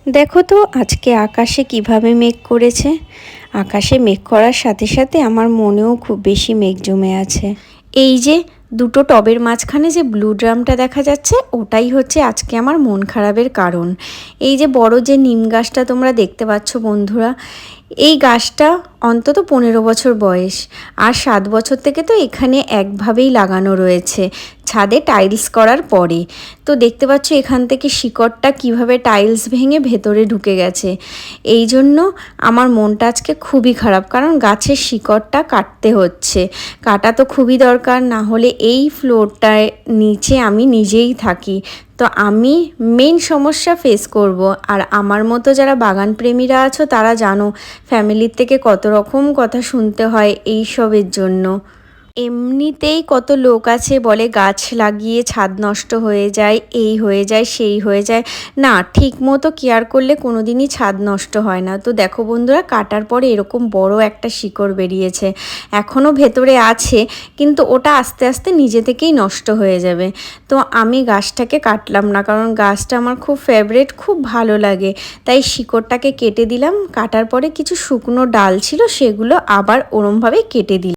দেখো তো আজকে আকাশে কিভাবে মেঘ করেছে। আকাশে মেঘ করার সাথে সাথে আমার মনেও খুব বেশি মেঘ জমে আছে। এই যে দুটো টবের মাঝখানে যে ব্লু ড্রামটা দেখা যাচ্ছে, ওটাই হচ্ছে আজকে আমার মন খারাপের কারণ। এই যে বড় যে নিম গাছটা তোমরা দেখতে পাচ্ছ বন্ধুরা, এই গাছটা অন্তত 15 বছর বয়স, আর 7 বছর থেকে তো এখানে একভাবেই লাগানো রয়েছে ছাদে টাইলস করার পরে। তো দেখতে পাচ্ছ এখান থেকে শিকড়টা কিভাবে টাইলস ভেঙে ভেতরে ঢুকে গেছে। এই জন্য আমার মনটা আজকে খুবই খারাপ, কারণ গাছের শিকড়টা কাটতে হচ্ছে। কাটা তো খুবই দরকার, না হলে এই ফ্লোরটায় নিচে আমি নিজেই থাকি, তো আমি মেন সমস্যা ফেস করব। আর আমার মতো যারা বাগান প্রেমীরা আছো তারা জানো ফ্যামিলির থেকে কত রকম কথা শুনতে হয় এই সবের জন্য। এমনিতেই কত লোক আছে বলে গাছ লাগিয়ে ছাদ নষ্ট হয়ে যায়, এই হয়ে যায় সেই হয়ে যায়। না, ঠিক মতো কেয়ার করলে কোনো দিনই ছাদ নষ্ট হয় না। তো দেখো বন্ধুরা, কাটার পরে এরকম বড় একটা শিকড় বেরিয়েছে, এখনও ভেতরে আছে, কিন্তু ওটা আস্তে আস্তে নিজে থেকেই নষ্ট হয়ে যাবে। তো আমি গাছটাকে কাটলাম না, কারণ গাছটা আমার খুব ফেভারিট, খুব ভালো লাগে। তাই শিকড়টাকে কেটে দিলাম। কাটার পরে কিছু শুকনো ডাল ছিল, সেগুলো আবার ওরমভাবে কেটে দিলাম।